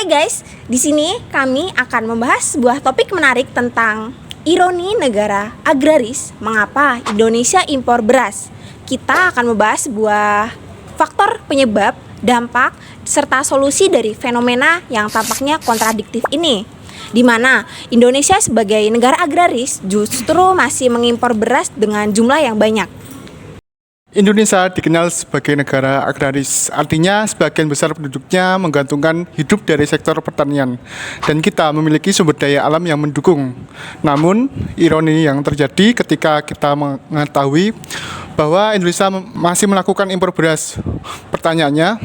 Hai guys, di sini kami akan membahas sebuah topik menarik tentang ironi negara agraris, mengapa Indonesia impor beras. Kita akan membahas sebuah faktor penyebab, dampak, serta solusi dari fenomena yang tampaknya kontradiktif ini, di mana Indonesia sebagai negara agraris justru masih mengimpor beras dengan jumlah yang banyak. Indonesia dikenal sebagai negara agraris, artinya sebagian besar penduduknya menggantungkan hidup dari sektor pertanian, dan kita memiliki sumber daya alam yang mendukung. Namun, ironi yang terjadi ketika kita mengetahui bahwa Indonesia masih melakukan impor beras. Pertanyaannya,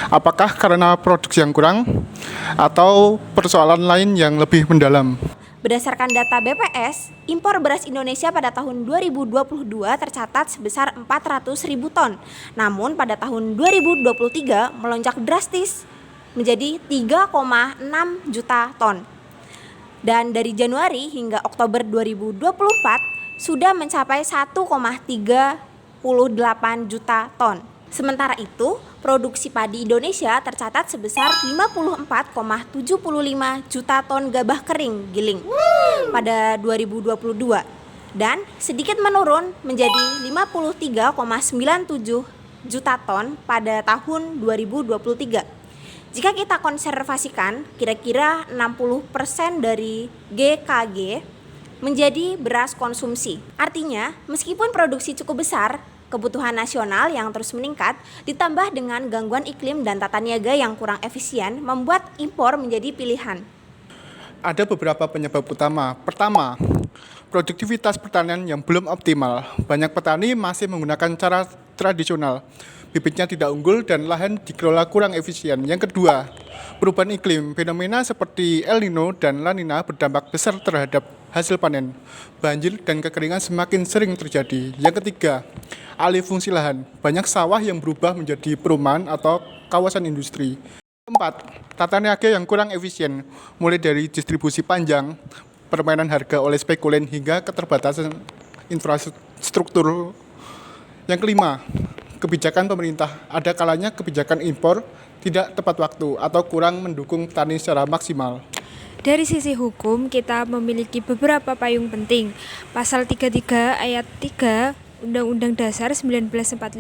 apakah karena produksi yang kurang atau persoalan lain yang lebih mendalam? Berdasarkan data BPS, impor beras Indonesia pada tahun 2022 tercatat sebesar 400.000 ton. Namun pada tahun 2023 melonjak drastis menjadi 3,6 juta ton. Dan dari Januari hingga Oktober 2024 sudah mencapai 1,38 juta ton. Sementara itu, produksi padi Indonesia tercatat sebesar 54,75 juta ton gabah kering giling pada 2022 dan sedikit menurun menjadi 53,97 juta ton pada tahun 2023. Jika kita konservasikan, kira-kira 60% dari GKG menjadi beras konsumsi. Artinya, meskipun produksi cukup besar, kebutuhan nasional yang terus meningkat ditambah dengan gangguan iklim dan tata niaga yang kurang efisien membuat impor menjadi pilihan. Ada beberapa penyebab utama. Pertama, produktivitas pertanian yang belum optimal. Banyak petani masih menggunakan cara tradisional. Bibitnya tidak unggul dan lahan dikelola kurang efisien. Yang kedua, perubahan iklim. Fenomena seperti El Nino dan La Nina berdampak besar terhadap hasil panen. Banjir dan kekeringan semakin sering terjadi. Yang ketiga, alih fungsi lahan. Banyak sawah yang berubah menjadi perumahan atau kawasan industri. Keempat, tata niaga yang kurang efisien, mulai dari distribusi panjang, permainan harga oleh spekulan hingga keterbatasan infrastruktur. Yang kelima, kebijakan pemerintah. Ada kalanya kebijakan impor tidak tepat waktu atau kurang mendukung petani secara maksimal. Dari sisi hukum, kita memiliki beberapa payung penting. Pasal 33 ayat 3 Undang-Undang Dasar 1945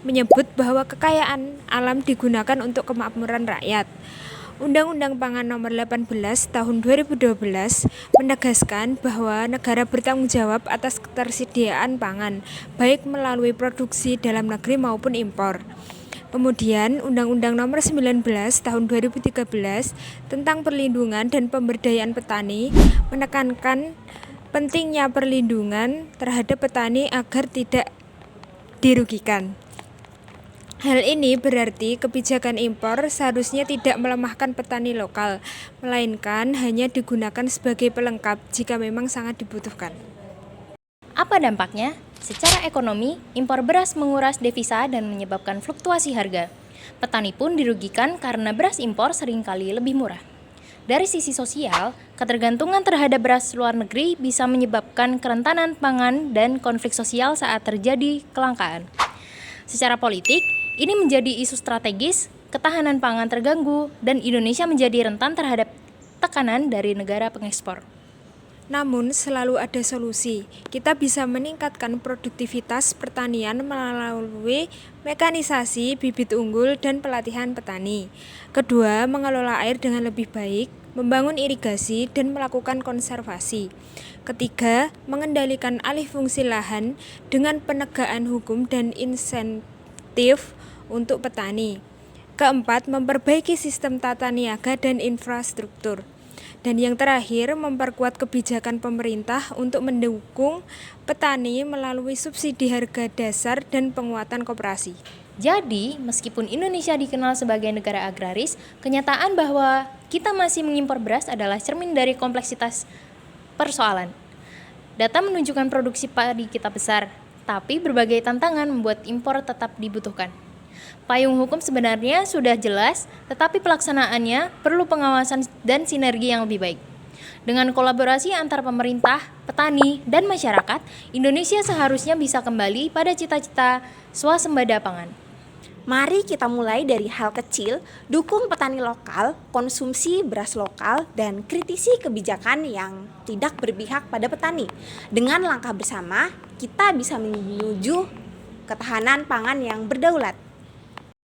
menyebut bahwa kekayaan alam digunakan untuk kemakmuran rakyat. Undang-Undang Pangan Nomor 18 Tahun 2012 menegaskan bahwa negara bertanggung jawab atas ketersediaan pangan, baik melalui produksi dalam negeri maupun impor. Kemudian, Undang-Undang Nomor 19 Tahun 2013 tentang perlindungan dan pemberdayaan petani menekankan pentingnya perlindungan terhadap petani agar tidak dirugikan. Hal ini berarti kebijakan impor seharusnya tidak melemahkan petani lokal, melainkan hanya digunakan sebagai pelengkap jika memang sangat dibutuhkan. Apa dampaknya? Secara ekonomi, impor beras menguras devisa dan menyebabkan fluktuasi harga. Petani pun dirugikan karena beras impor seringkali lebih murah. Dari sisi sosial, ketergantungan terhadap beras luar negeri bisa menyebabkan kerentanan pangan dan konflik sosial saat terjadi kelangkaan. Secara politik, ini menjadi isu strategis, ketahanan pangan terganggu, dan Indonesia menjadi rentan terhadap tekanan dari negara pengekspor. Namun selalu ada solusi. Kita bisa meningkatkan produktivitas pertanian melalui mekanisasi, bibit unggul, dan pelatihan petani. Kedua, mengelola air dengan lebih baik, membangun irigasi, dan melakukan konservasi. Ketiga, mengendalikan alih fungsi lahan dengan penegakan hukum dan insentif untuk petani. Keempat, memperbaiki sistem tata niaga dan infrastruktur. Dan yang terakhir, memperkuat kebijakan pemerintah untuk mendukung petani melalui subsidi harga dasar dan penguatan koperasi. Jadi, meskipun Indonesia dikenal sebagai negara agraris, kenyataan bahwa kita masih mengimpor beras adalah cermin dari kompleksitas persoalan. Data menunjukkan produksi padi kita besar, tapi berbagai tantangan membuat impor tetap dibutuhkan. Payung hukum sebenarnya sudah jelas, tetapi pelaksanaannya perlu pengawasan dan sinergi yang lebih baik. Dengan kolaborasi antar pemerintah, petani, dan masyarakat, Indonesia seharusnya bisa kembali pada cita-cita swasembada pangan. Mari kita mulai dari hal kecil, dukung petani lokal, konsumsi beras lokal, dan kritisi kebijakan yang tidak berpihak pada petani. Dengan langkah bersama, kita bisa menuju ketahanan pangan yang berdaulat.